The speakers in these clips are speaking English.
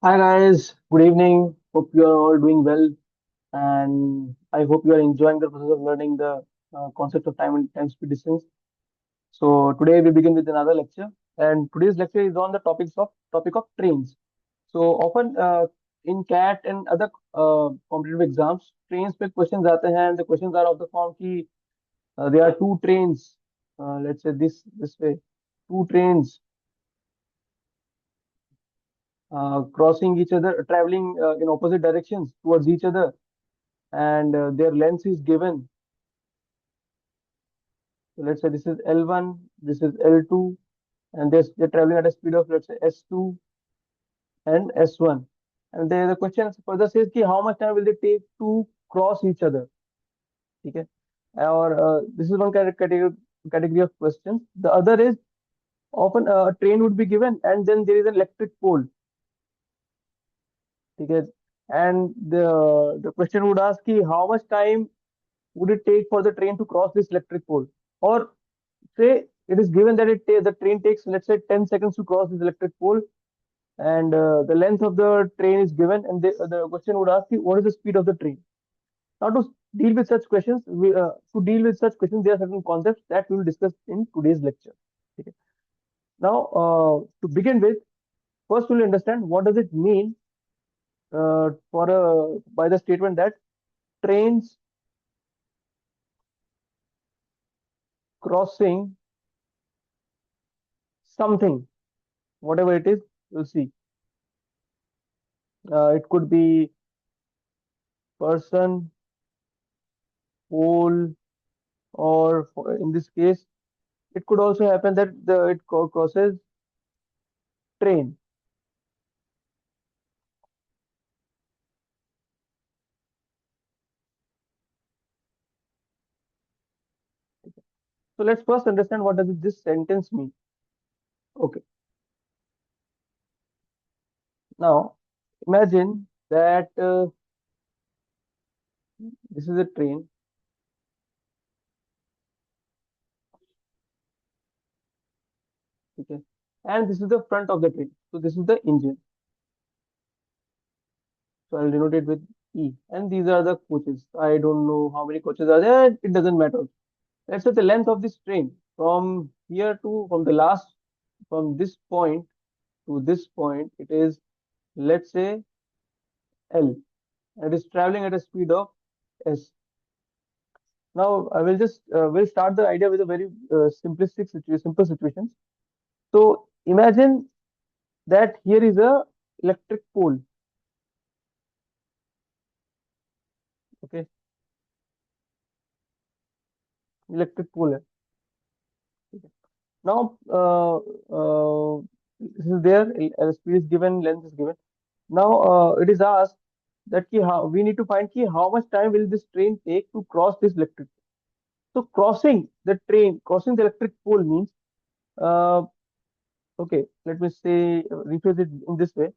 Hi guys, good evening. Hope you are all doing well, and I hope you are enjoying the process of learning the concept of time and time speed distance. So today we begin with another lecture, and today's lecture is on the topic of trains. So often in CAT and other competitive exams, trains पे questions आते हैं, and the questions are of the form कि there are two trains, let's say this way, two trains crossing each other, traveling in opposite directions towards each other and their length is given. So let's say this is L1, this is L2, and they're traveling at a speed of let's say S2 and S1. And the question further says कि how much time will they take to cross each other? ठीक है? Or this is one category of questions. The other is often a train would be given and then there is an electric pole. ठीक है? And the question would ask कि how much time would it take for the train to cross this electric pole? Or say it is given that the train takes let's say 10 seconds to cross this electric pole and the length of the train is given and the question would ask you what is the speed of the train. Now to deal with such questions there are certain concepts that we will discuss in today's lecture. Okay. Now to begin with, first we'll understand what does it mean for by the statement that trains crossing something, whatever it is. You'll see it could be person, pole, or in this case, it could also happen that it crosses train. So let's first understand what does this sentence mean. Okay, now imagine that this is a train. Okay, and this is the front of the train. So this is the engine. So I'll denote it with E. And these are the coaches. I don't know how many coaches are there. It doesn't matter. Let's say the length of this train from here to from this point to this point. It is let's say L. It is traveling at a speed of S. Now I will just we'll start the idea with a very simple situation. So imagine that here is a electric pole. Okay, electric pole है. Okay. Now this is there. Speed is given, length is given. Now it is asked that ki how we need to find ki how much time will this train take to cross this electric. So crossing the electric pole means uh, okay. Let me say rephrase it in this way.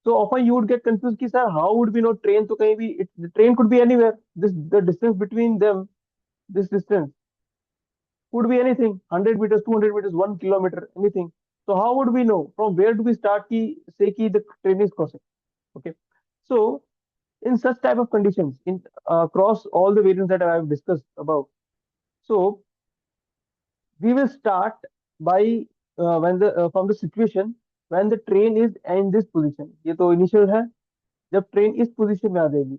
So often you would get confused कि sir how would we know train तो कहीं भी the train could be anywhere. The distance between them, this distance could be anything, 100 meters, 200 meters, 1 kilometer, anything. So how would we know from where do we start कि say कि the train is crossing? Okay. So in such type of conditions, in across all the variants that I have discussed above, so we will start by when the from the situation when the train is in this position. ये तो initial है. जब train इस position में आ जाएगी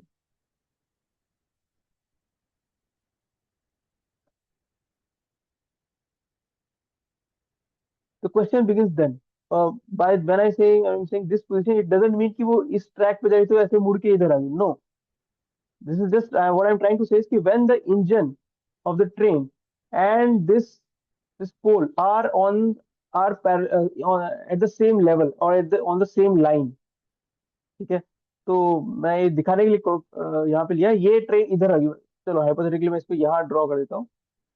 the question begins then. By when I'm saying this position, it doesn't mean कि वो इस ट्रैक पे जाए तो ऐसे मुड़ के इधर आ गई. No, this is just what I'm trying to say is कि when the engine of the train and this pole are at the same level or on the same line. ठीक है. तो मैं ये दिखाने के लिए यहाँ पे लिया ये ट्रेन इधर आ गई. चलो हाइपोथेटिकली मैं इसको यहाँ ड्रॉ कर देता हूँ.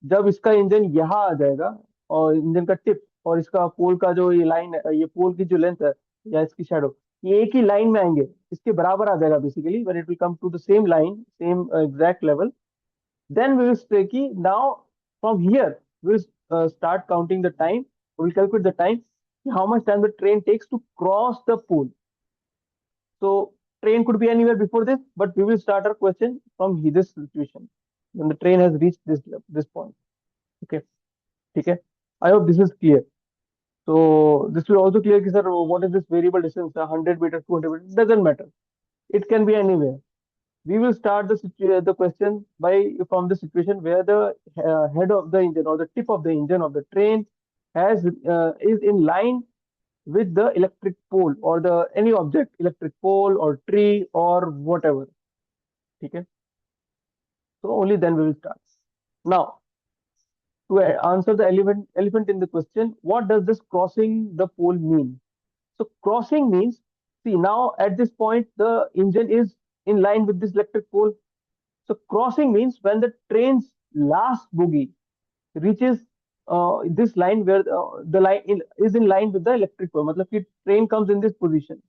जब इसका इंजन यहाँ आ जाएगा और इंजन का टिप और इसका पोल का जो ये लाइन है, ये पोल की जो लेंथ है या इसकी शेडो, ये एक ही लाइन में आएंगे, इसके बराबर आ जाएगा basically when it will come to the same line, same exact level. Then we will say कि now from here we will start counting the time, we will calculate the time, how much time the train takes to cross the pole. So train could be anywhere before this, but we will start our question from this situation when the train has reached this point. Okay, okay. I hope this is clear. So this will also clear, कि, sir, what is this variable distance? 100 meters, 200 meters, doesn't matter. It can be anywhere. We will start the question by from the situation where the head of the engine or the tip of the engine of the train has is in line with the electric pole or the any object, electric pole or tree or whatever. Okay, so only then we will start. Now, to answer the elephant in the question, what does this crossing the pole mean? So crossing means, see, now at this point the engine is in line with this electric pole. So crossing means when the train's last bogie reaches this line where the line is in line with the electric pole. मतलब कि train comes in this position.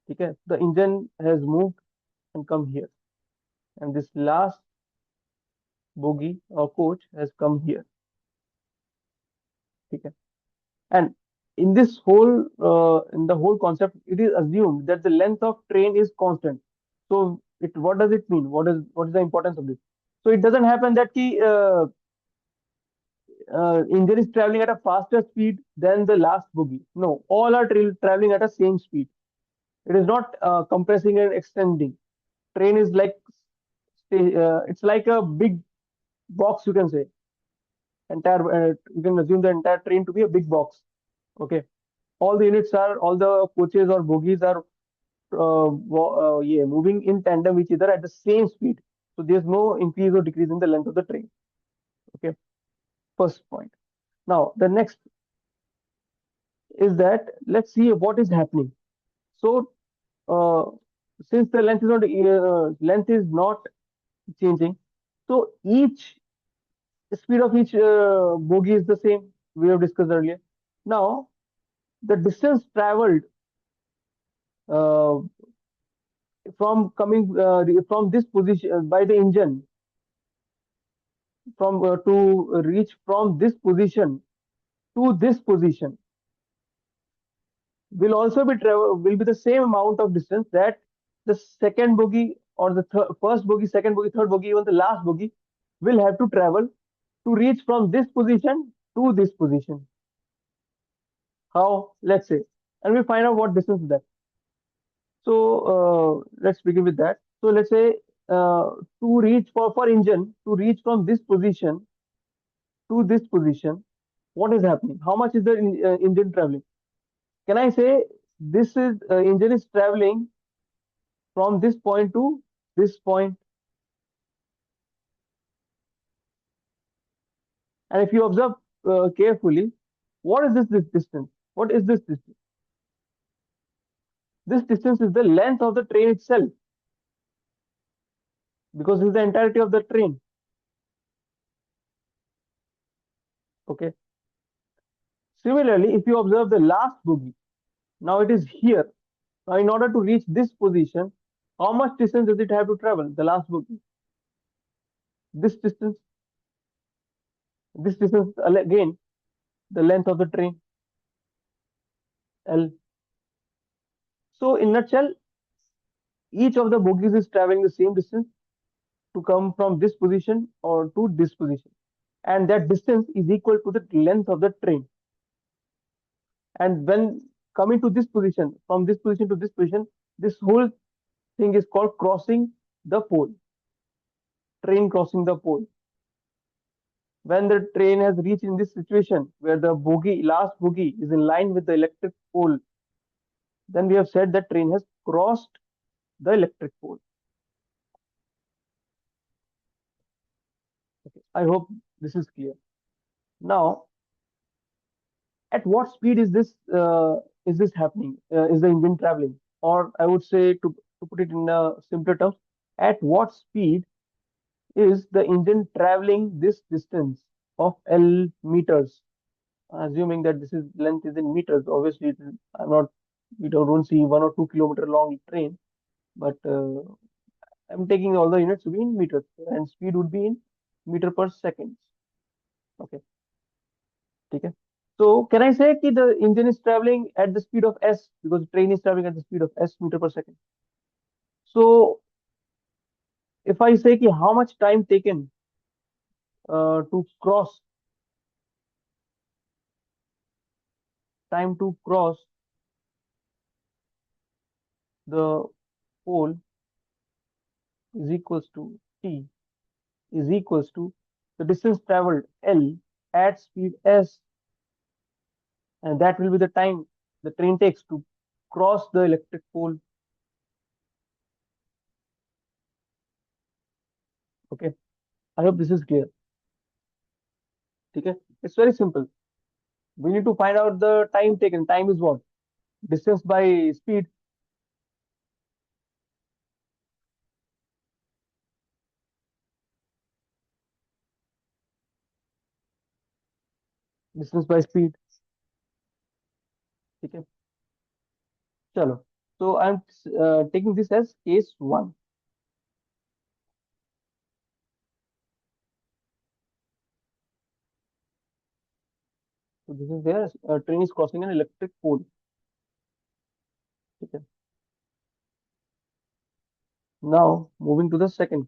ठीक है? The engine has moved and come here, and this last bogie or coach has come here. ठीक है? And in the whole concept, it is assumed that the length of train is constant. So what does it mean? What is the importance of this? So it doesn't happen that engine is traveling at a faster speed than the last bogie. No, all are traveling at the same speed. It is not compressing and extending. Train is like it's like a big box, you can say. You can assume the entire train to be a big box. Okay, all the coaches or bogies are yeah, moving in tandem with each other at the same speed. So there's no increase or decrease in the length of the train. Okay, first point. Now the next is that let's see what is happening. So uh, since the length is not changing, so each speed of each bogie is the same. We have discussed earlier. Now the distance traveled uh, from this position by the engine from to reach from this position to this position will be the same amount of distance that the second bogie or the first bogie, second bogie, third bogie, even the last bogie will have to travel to reach from this position to this position. How? Let's say, and we find out what distance is that. So let's begin with that. So let's say to reach for engine to reach from this position to this position, what is happening? How much is the engine traveling? Can I say this is engine is traveling from this point to this point? And if you observe carefully, what is this distance? What is this distance? This distance is the length of the train itself because it's the entirety of the train. Okay. Similarly, if you observe the last bogie, now it is here. Now, in order to reach this position, how much distance does it have to travel? The last bogie. This distance. This distance again, the length of the train. L. So, in nutshell, each of the bogies is traveling the same distance to come from this position or to this position, and that distance is equal to the length of the train. And when coming to this position, from this position to this position, this whole thing is called crossing the pole. Train crossing the pole. When the train has reached in this situation where the last bogie is in line with the electric pole, then we have said that train has crossed the electric pole. Okay. I hope this is clear. Now, at what speed is this happening? Is the engine traveling? Or I would say to put it in simpler terms, at what speed is the engine traveling this distance of L meters? Assuming that this is length is in meters, obviously I'm not we don't see 1 or 2 kilometer long train, but I'm taking all the units to be in meters and speed would be in meter per second. Okay, ठीक है. So can I say that the engine is traveling at the speed of s because the train is traveling at the speed of s meter per second. So if I say कि how much time taken to cross time to cross the pole is equals to t is equals to the distance traveled L at speed s, and that will be the time the train takes to cross the electric pole. Okay, I hope this is clear. Okay, it's very simple. We need to find out the time taken. Time is what? Distance by speed. Distance by speed. Okay, chalo. So I'm taking this as case one. So this is where a train is crossing an electric pole. Okay. Now moving to the second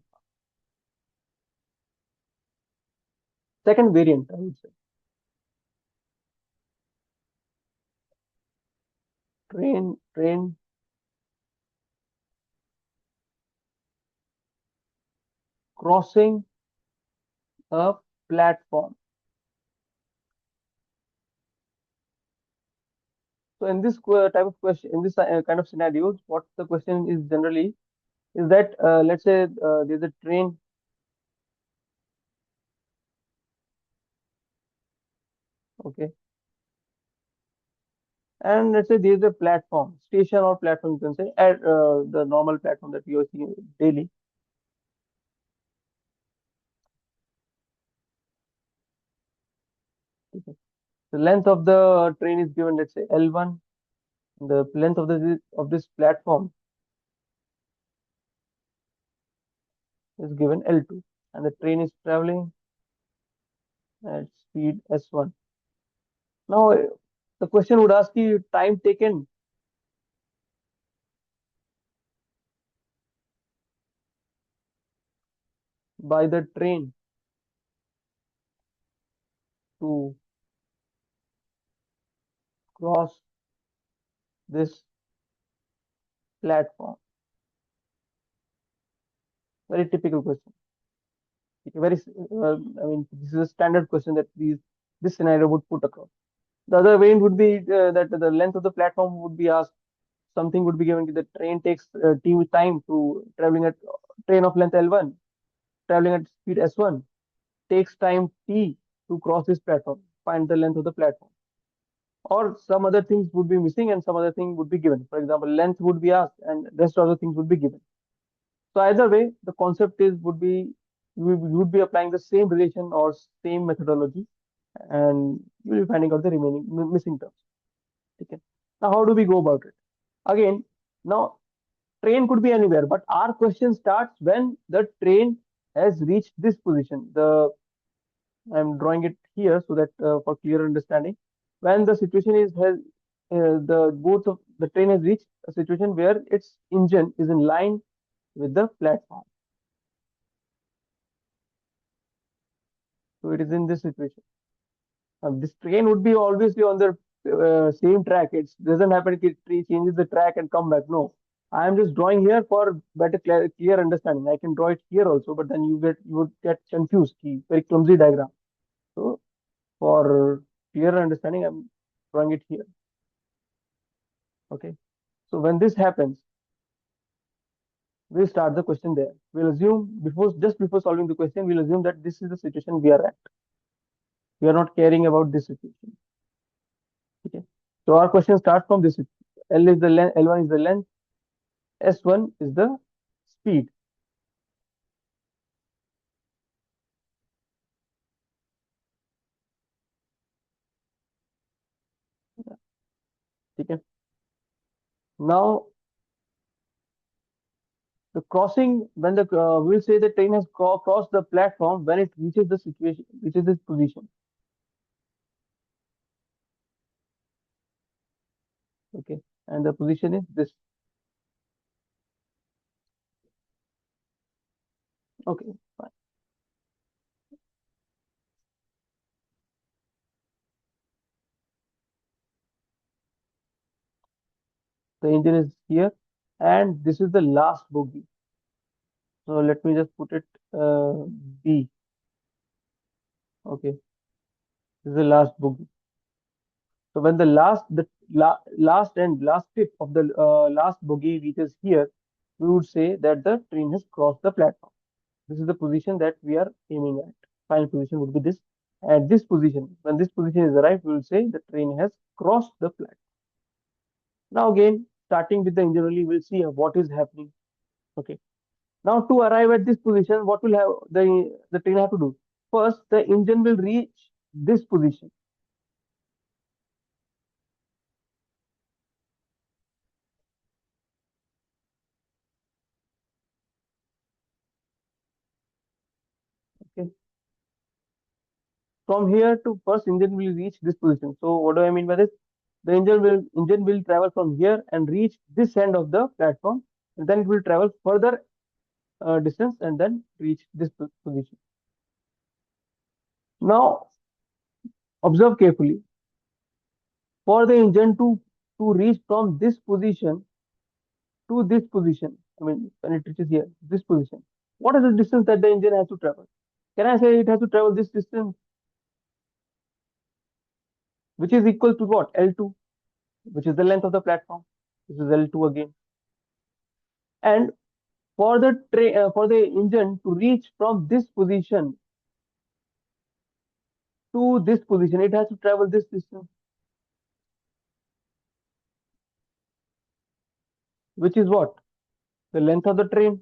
variant, I would say. Train crossing a platform. So in this type of question, in this kind of scenarios, what the question is generally is that let's say there's a train. Okay, and let's say there's a platform, station or platform, you can say, at the normal platform that we are seeing daily. Okay. The length of the train is given, let's say L1. The length of this platform is given L2, and the train is traveling at speed S1. Now, the question would ask you time taken by the train to cross this platform. Very typical question. Okay, I mean, this is a standard question that this scenario would put across. The other variant would be that the length of the platform would be asked. Something would be given. The train takes t time to traveling at train of length L1, traveling at speed S1, takes time t to cross this platform. Find the length of the platform. Or some other things would be missing and some other thing would be given. For example, length would be asked and rest of the things would be given. So either way, the concept is would be you would be applying the same relation or same methodology, and you will be finding out the remaining missing terms. Okay. Now, how do we go about it? Again, now train could be anywhere, but our question starts when the train has reached this position. I'm drawing it here so that for clear understanding, when the situation is has the both of the train has reached a situation where its engine is in line with the platform. So it is in this situation. This train would be obviously on the same track. It doesn't happen if it changes the track and come back. No, I am just drawing here for better clear understanding. I can draw it here also, but then you would get confused. Very clumsy diagram. So for clear understanding, I'm drawing it here. Okay. So when this happens, we'll start the question there. We'll assume just before solving the question, we'll assume that this is the situation we are at. We are not caring about this situation. Okay. So our question starts from this. L is the length, L1 is the length, S1 is the speed. Okay. Now The crossing, when the we'll say the train has crossed the platform when it reaches the situation, reaches this position. Okay, and the position is this. Okay, fine. The engine is here, and this is the last bogie. So let me just put it B. Okay, this is the last bogie. So when last and last tip of the last bogie reaches here, we would say that the train has crossed the platform. This is the position that we are aiming at. Final position would be this. At this position, when this position is arrived, we will say the train has crossed the platform. Now again, starting with the engine only, we'll see what is happening. Okay. Now to arrive at this position, what will have the train have to do? First, the engine will reach this position. Okay. From here to first engine will reach this position. So what do I mean by this? The engine will travel from here and reach this end of the platform, and then it will travel further distance and then reach this position. Now observe carefully. For the engine to reach from this position to this position, I mean when it reaches here, this position, what is the distance that the engine has to travel? Can I say it has to travel this distance, which is equal to what? L2, which is the length of the platform. This is L2 again. And for the engine to reach from this position to this position, it has to travel this distance, which is what? The length of the train,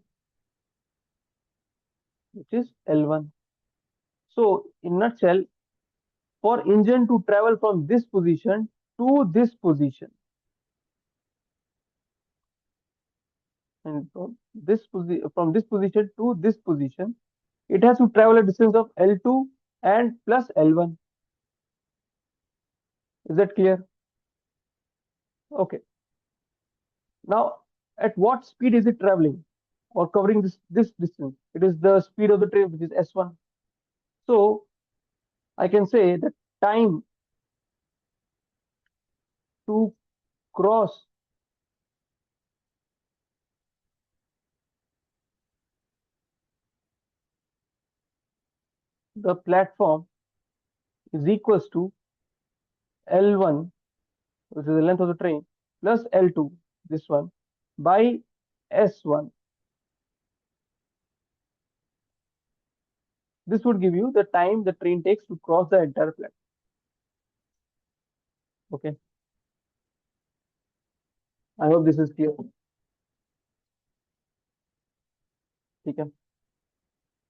which is L1. So, in nutshell, for engine to travel from this position to this position, and from this position to this position, it has to travel a distance of L2 and plus L1. Is that clear? Okay. Now, at what speed is it traveling or covering this distance? It is the speed of the train, which is S1. So, I can say the time to cross the platform is equals to L1, which is the length of the train, plus L2, this one, by S1. This would give you the time the train takes to cross the entire platform. Okay. I hope this is clear. ठीक है.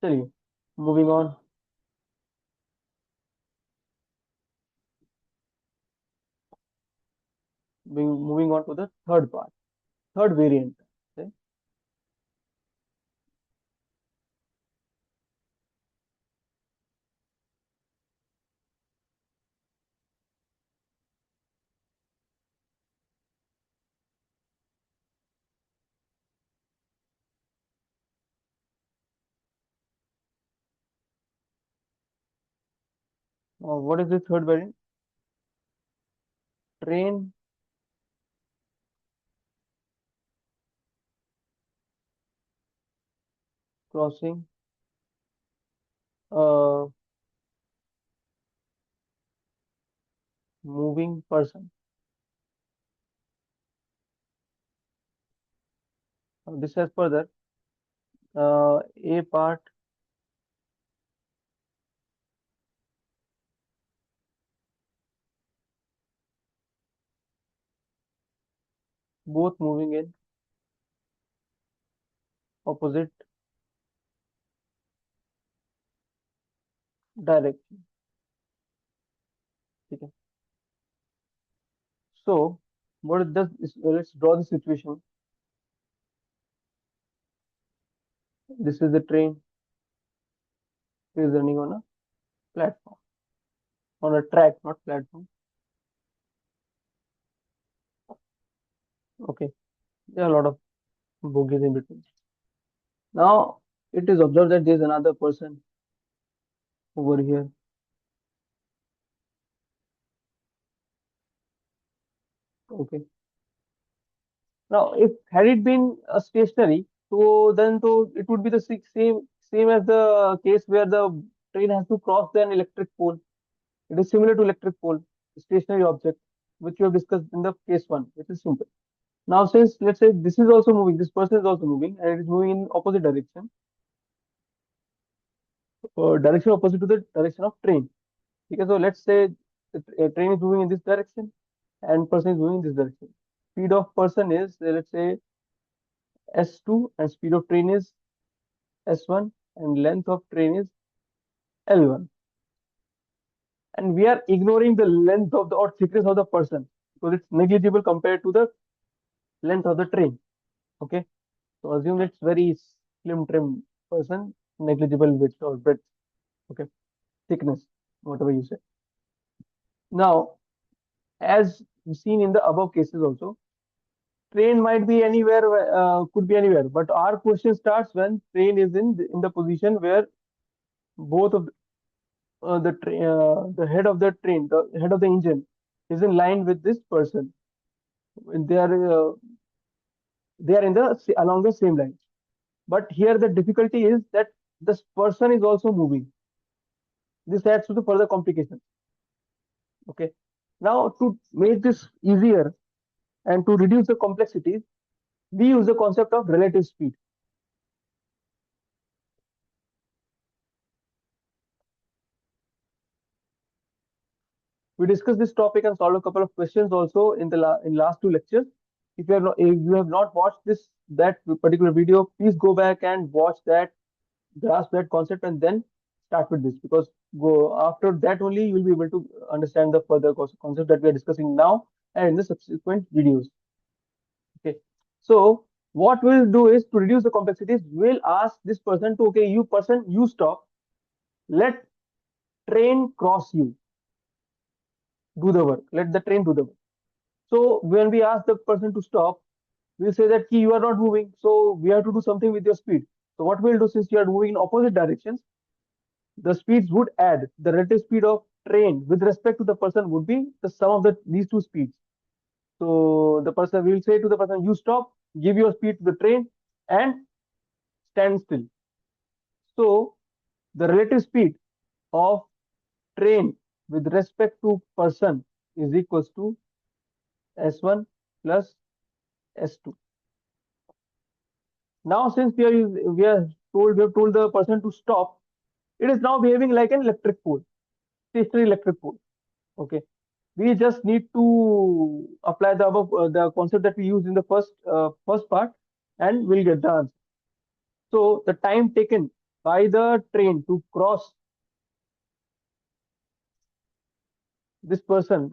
चलिए. Moving on. Moving on to the third part, third variant. Okay. What is the third variant? Train crossing a moving person. This has further a part both moving in opposite direction. Okay. So what it does is let's draw the situation. This is the train. It is running on a platform, on a track, not platform. Okay, there are a lot of bogies in between. Now it is observed that there is another person over here. Okay. Now, if had it been a stationary, so it would be the same as the case where the train has to cross an electric pole. It is similar to electric pole, stationary object, which we have discussed in the case one, which is simple. Now, since let's say this is also moving, this person is also moving, and it is moving in opposite direction, direction opposite to the direction of train. Okay, so let's say the train is moving in this direction, and person is moving in this direction. Speed of person is let's say S2, and speed of train is S1, and length of train is L1. And we are ignoring the length of the or thickness of the person because it's negligible compared to the length of the train. Okay, so assume it's very slim trim person, negligible width or breadth. Okay, thickness, whatever you say. Now, as seen in the above cases also, train might be anywhere, could be anywhere. But our question starts when train is in the position where both of the head of the train, the head of the engine, is in line with this person. They are uh, they are in the along the same line. But here the difficulty is that this person is also moving. This adds to the further complication. Okay. Now to make this easier and to reduce the complexities, we use the concept of relative speed. We discussed this topic and solved a couple of questions also in the in last two lectures. If you have not watched that particular video, please go back and watch that, grasp that concept, and then start with this because go after that only you will be able to understand the further concept that we are discussing now and in the subsequent videos. Okay, so what we'll do is to reduce the complexities, we'll ask this person to okay, you person, you stop, let train cross you, do the work, let the train do the work. So when we ask the person to stop, we'll say that you are not moving, so we have to do something with your speed. So what we'll do, since you are moving in opposite directions, the speeds would add. The relative speed of train with respect to the person would be the sum of these two speeds. So the person will say to the person, you stop, give your speed to the train, and stand still. So the relative speed of train with respect to person is equals to S1 plus S2. Now, since we have told the person to stop, it is now behaving like an electric pole, stationary electric pole. Okay, we just need to apply the concept that we used in the first part, and we'll get the answer. So the time taken by the train to cross this person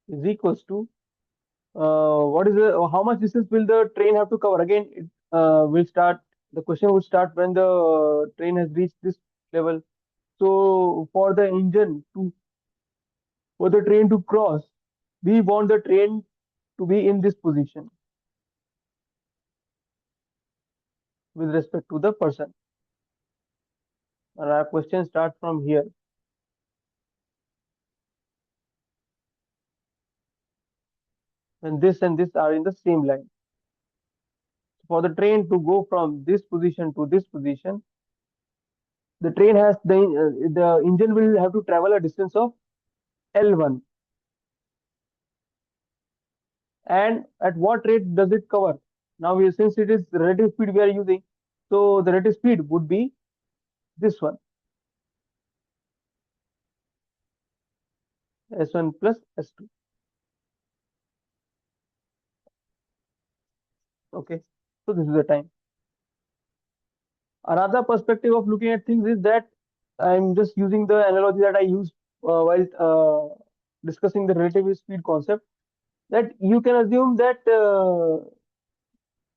is equals to what is the how much distance will the train have to cover? Again, it will start. The question will start when the train has reached this level. So for the train to cross, we want the train to be in this position with respect to the person. And our question starts from here. And this are in the same line. For the train to go from this position to this position, the train has the engine will have to travel a distance of L1. And at what rate does it cover? Now, since it is the relative speed we are using, so the relative speed would be this one, S1 plus S2. Okay, so this is the time. Another perspective of looking at things is that I'm just using the analogy that I used while discussing the relative speed concept. that you can assume that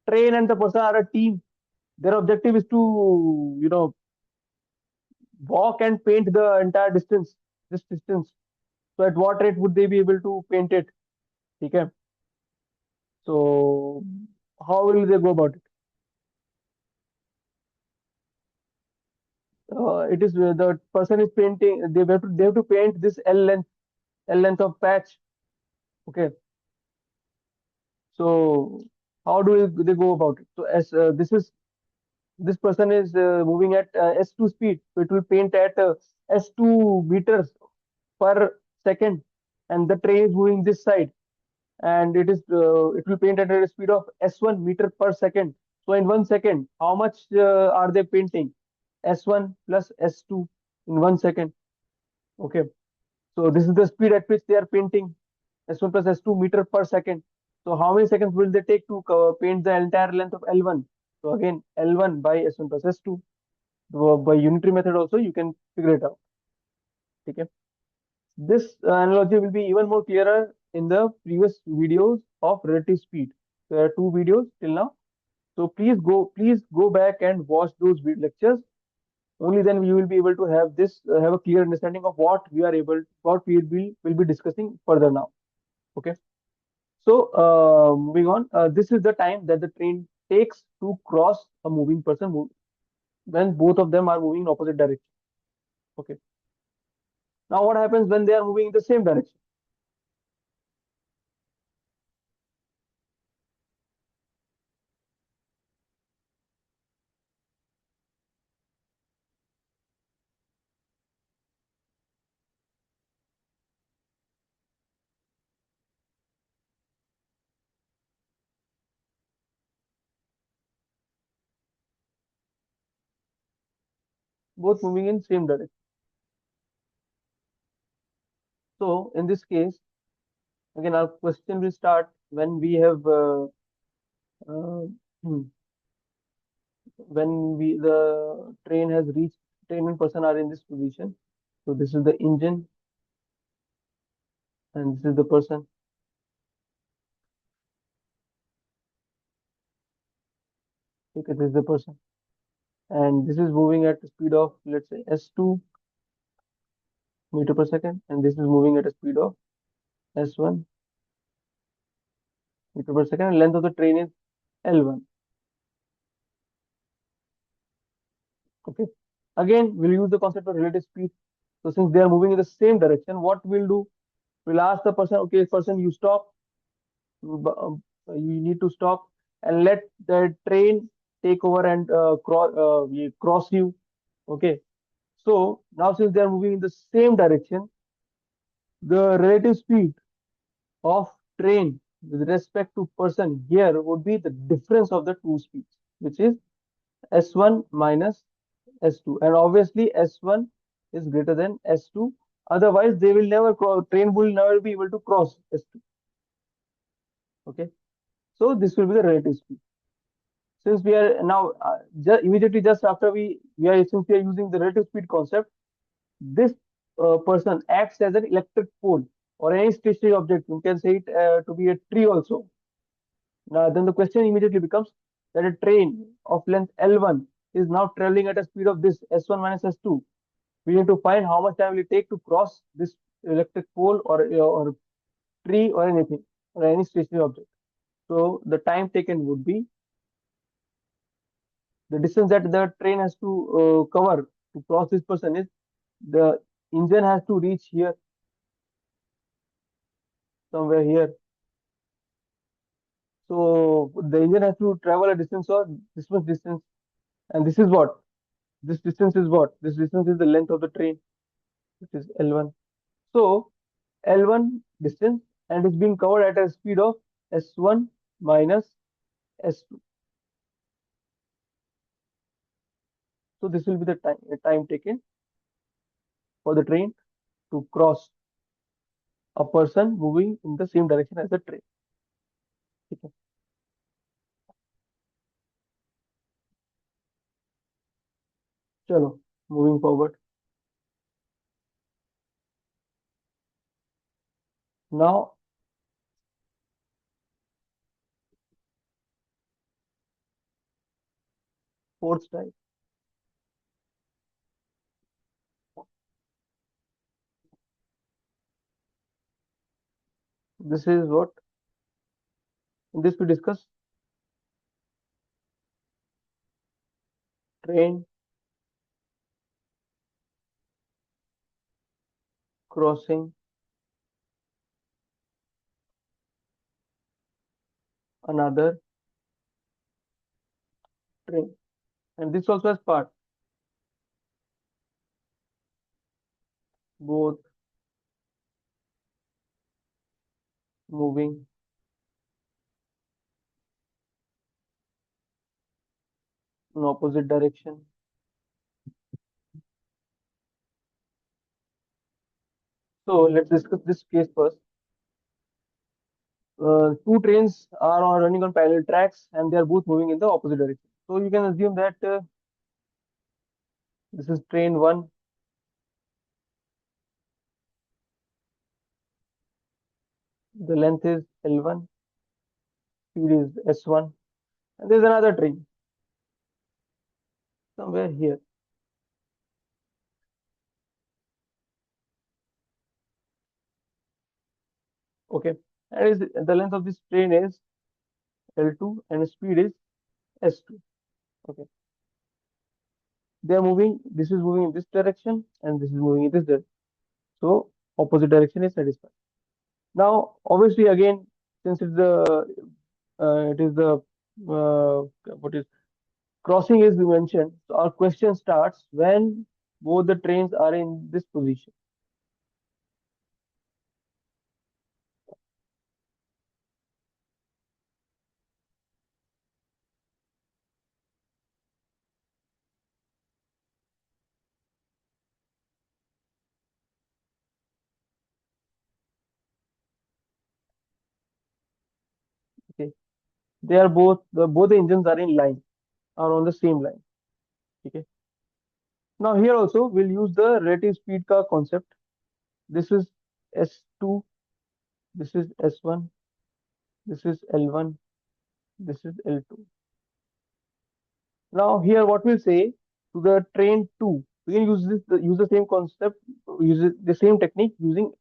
train and the person are a team. Their objective is to, walk and paint the entire distance, this distance. So at what rate would they be able to paint it? Okay. So how will they go about it? It is the person is painting. They have to paint this L length of patch. Okay. So how do they go about it? So as this person is moving at S2 speed, so it will paint at S2 meters per second, and the train is moving this side, and it will paint at a speed of S1 meter per second. So in 1 second, how much are they painting? S1 plus S2 in 1 second. Okay. So this is the speed at which they are painting, S1 plus S2 meter per second. So how many seconds will they take to paint the entire length of L1? So again, L1 by S1 plus S2. By unitary method also you can figure it out. Okay. This analogy will be even more clearer in the previous videos of relative speed. There are two videos till now. So please go back and watch those lectures. Only then we will be able to have a clear understanding of what we will be discussing further now. Okay. So moving on, this is the time that the train takes to cross a moving person when both of them are moving in opposite direction. Okay. Now what happens when they are moving in the same direction? Both moving in same direction. So in this case, again, our question will start when we have uh, hmm, when the train has reached, train and person are in this position. So this is the engine and this is the person. Okay, this is the person, and this is moving at the speed of, let's say, S2 meter per second, and this is moving at a speed of S1 meter per second. And length of the train is L1. Okay. Again, we'll use the concept of relative speed. So since they are moving in the same direction, what we'll do? We'll ask the person, okay, person, you stop. You need to stop and let the train take over and cross you. Okay. So now since they are moving in the same direction, the relative speed of train with respect to person here would be the difference of the two speeds, which is S1 minus S2. And obviously S1 is greater than S2. Otherwise, they will never train will never be able to cross S2. Okay. So this will be the relative speed. Since we are now immediately just after we are since we are using the relative speed concept, this person acts as an electric pole or any stationary object. You can say it to be a tree also. Now then the question immediately becomes that a train of length L1 is now traveling at a speed of this S1 minus S2. We need to find how much time will it take to cross this electric pole or tree or anything or any stationary object. So the time taken would be the distance that the train has to cover to cross this person is the engine has to reach here, somewhere here. So the engine has to travel a distance or this much distance, and this is what this distance is what this distance is the length of the train, which is L1. So L1 distance, and it's being covered at a speed of S1 minus S2. So this will be the time taken for the train to cross a person moving in the same direction as the train. Okay. Chalo, moving forward. Now Fourth type. This is what in this we discuss train crossing another train. And this also has part, both moving in opposite direction. So let's discuss this case first. Two trains are running on parallel tracks and they are both moving in the opposite direction. So you can assume that this is train 1, the length is L1, speed is S1, and there's another train somewhere here. Okay, and the length of this train is L2 and speed is S2. Okay, they are moving. This is moving in this direction and this is moving in this direction. So opposite direction is satisfied. Now, obviously, again, since it is the what is crossing is mentioned, so our question starts when both the trains are in this position. Okay, they are both the engines are in line, are on the same line. Okay. Now here also we'll use the relative speed car concept. This is S2, this is S1, this is L1, this is L2. Now here what we'll say to the train 2, we can use the same concept, the same technique using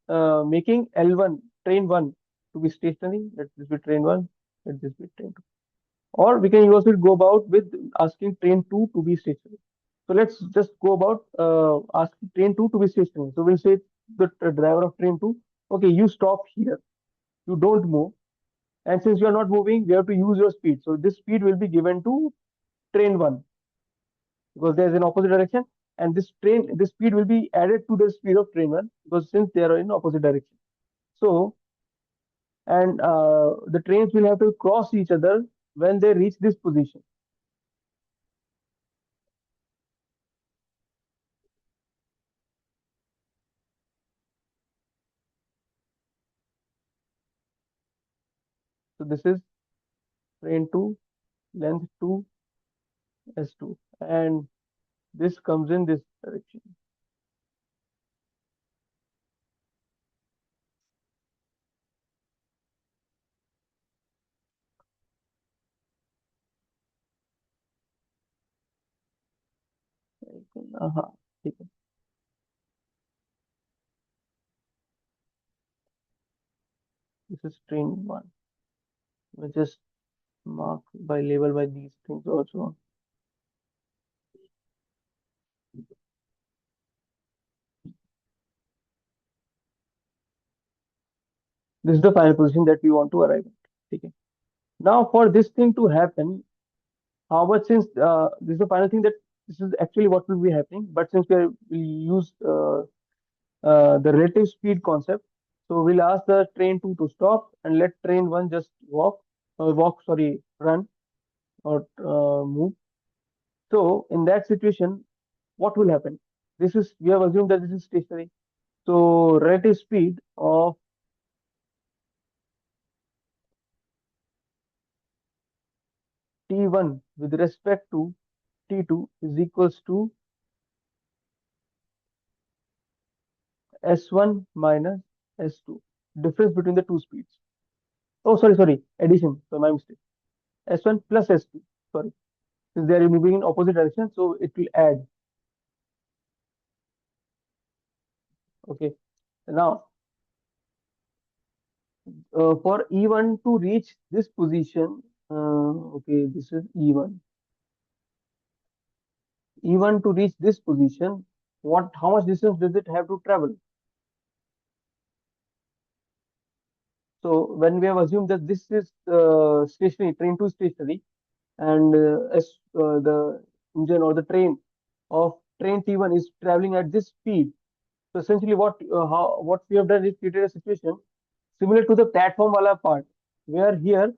making L1 train 1 to be stationary. Let this be train 1, let this be train 2. Or we can also go about with asking train 2 to be stationary. So let's just go about asking train 2 to be stationary. So we'll say the driver of train 2, okay, you stop here, you don't move. And since you are not moving, we have to use your speed. So this speed will be given to train 1 because there's an opposite direction. And this speed will be added to the speed of train 1 because since they are in opposite direction. So, and the trains will have to cross each other when they reach this position. So this is train 2, length 2, S2. And this comes in this direction. Uh-huh. ठीक है. This is train 1. We just mark by label by these things also. This is the final position that we want to arrive at. Okay. Now, for this thing to happen, how much since this is the final thing that this is actually what will be happening, but since we use the relative speed concept, so we'll ask the train 2 to stop and let train 1 just sorry, run or move. So in that situation, what will happen? This is we have assumed that this is stationary. So relative speed of T1 with respect to T2 is equals to S1 minus S2. Difference between the two speeds. Oh, sorry, addition. So my mistake. S1 plus S2. Sorry. Since they are moving in opposite direction, so it will add. Okay. Now, for E1 to reach this position, okay, this is E1. E1 to reach this position, how much distance does it have to travel? So when we have assumed that this is stationary, train 2 is stationary, and as the engine or the train of train T1 is traveling at this speed, so essentially what we have done is created a situation similar to the platform wala part, where here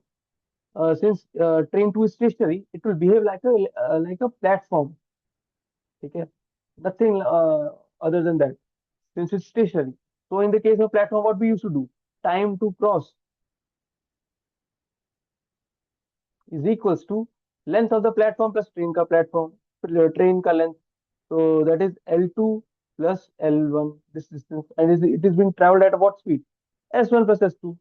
since train 2 is stationary, it will behave like a platform. Okay, nothing other than that, since it's stationary. So in the case of platform, what we used to do, time to cross is equals to length of the platform plus train ka length. So that is L2 plus L1, this distance, and it is being traveled at what speed? S1 plus S2.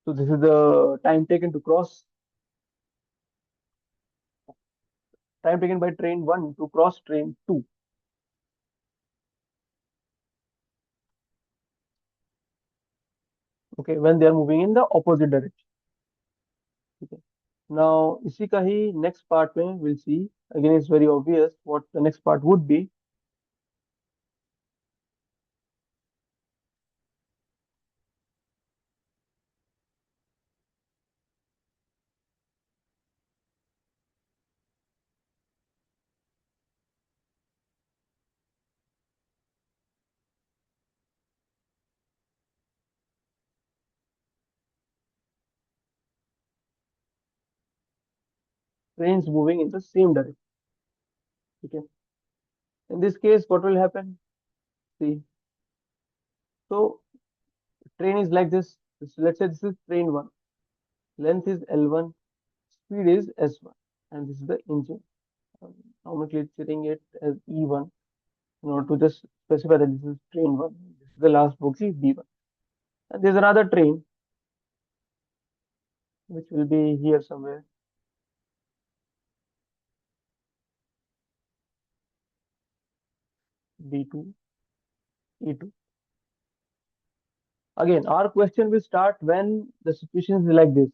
So this is the time taken to cross, time taken by train 1 to cross train 2. Okay, when they are moving in the opposite direction. Okay. Now, इसी का ही next part में we'll see. Again, it's very obvious what the next part would be. Trains moving in the same direction. Okay. In this case, what will happen? See, so train is like this. Let's say this is train 1. Length is L1, speed is S1, and this is the engine. I'm nomenclating it as E1 in order to just specify that this is train 1. This is the last bogie B1. And there's another train which will be here somewhere, B2, E2. Again, our question will start when the situation is like this.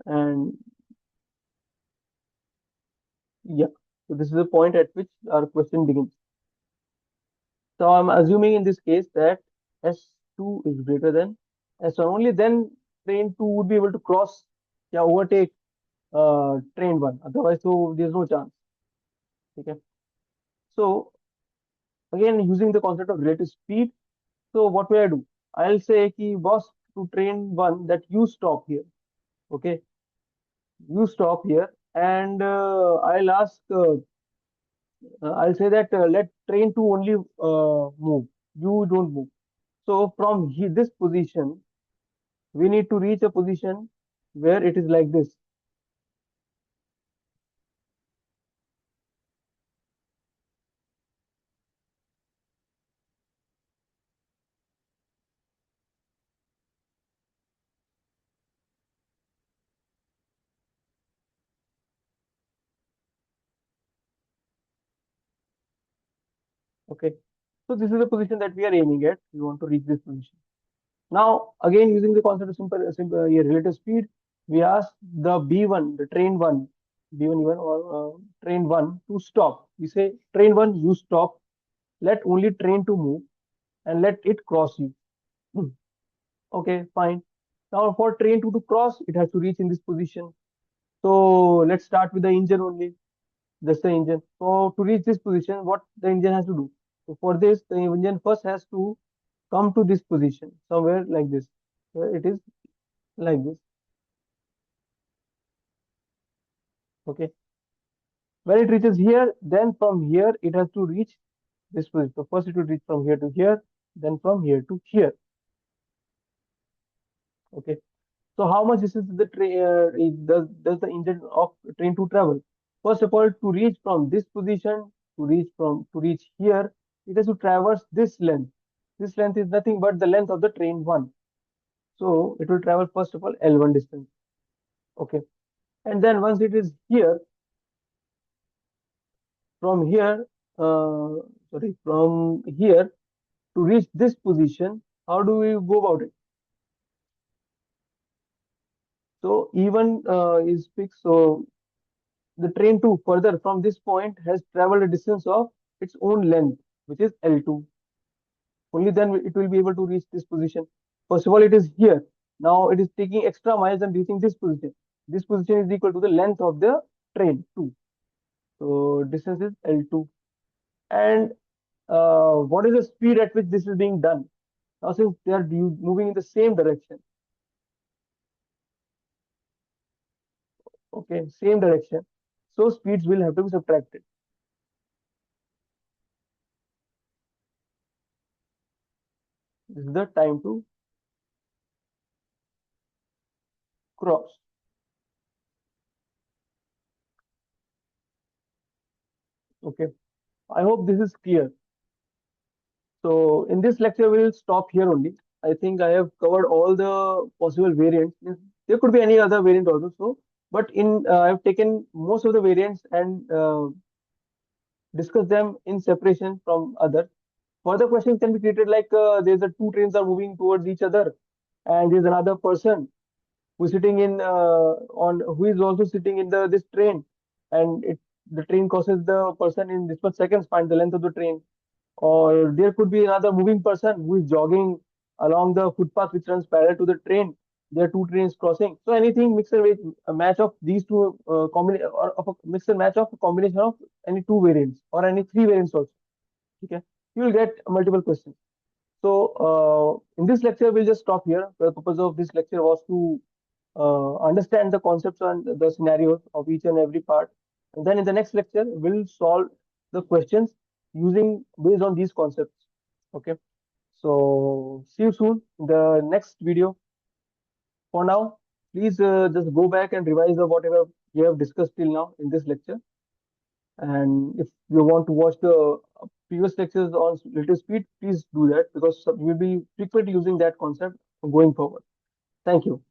And yeah, so this is the point at which our question begins. So I'm assuming in this case that S2 is greater than S1. Only then train 2 would be able to cross, yeah, overtake train 1. Otherwise, so there's no chance. Okay. So again, using the concept of relative speed, so what will I do? I'll say ki boss to train 1 that you stop here. Okay, you stop here, and I'll say that let train 2 only move. You don't move. So from this position, we need to reach a position where it is like this. Okay. So this is the position that we are aiming at. We want to reach this position. Now, again, using the concept of relative speed, we ask the B1, the train 1, B1 even or train 1 to stop. We say, train 1, you stop. Let only train to move and let it cross you. Hmm. Okay, fine. Now, for train 2 to cross, it has to reach in this position. So, let's start with the engine only. That's the engine. So, to reach this position, what the engine has to do? So, for this, the engine first has to come to this position, somewhere like this. Where it is like this. Okay. When it reaches here, then from here it has to reach this position. So first it will reach from here to here, then from here to here. Okay. So how much distance is the train does the engine of train to travel? First of all, to reach from this position to reach here, it has to traverse this length. This length is nothing but the length of the train one. So it will travel first of all L1 distance. Okay. And then once it is here, from here, from here to reach this position, how do we go about it? So E1 is fixed. So the train 2 further from this point has traveled a distance of its own length, which is L2. Only then it will be able to reach this position. First of all, it is here. Now it is taking extra miles and reaching this position. This position is equal to the length of the train 2. So distance is L2. And what is the speed at which this is being done? Now, since they are moving in the same direction, okay, same direction, so speeds will have to be subtracted. This is the time to cross. Okay, I hope this is clear. So in this lecture, we'll stop here only. I think I have covered all the possible variants. There could be any other variant also. So, but I've taken most of the variants and discuss them in separation from others. Further questions can be created like there's a two trains are moving towards each other, and there's another person who's sitting in on who is also sitting in the this train, and the train crosses the person in this much seconds. Find the length of the train. Or there could be another moving person who is jogging along the footpath which runs parallel to the train. There are two trains crossing. So anything mix and a match of these two combination or of a mix and match of a combination of any two variants or any three variants also. Okay, you will get multiple questions. So in this lecture, we'll just stop here. The purpose of this lecture was to understand the concepts and the scenarios of each and every part. And then in the next lecture, we'll solve the questions using based on these concepts. Okay. So see you soon in the next video. For now, please just go back and revise the whatever we have discussed till now in this lecture. And if you want to watch the previous lectures on relative speed, please do that because we will be frequently using that concept going forward. Thank you.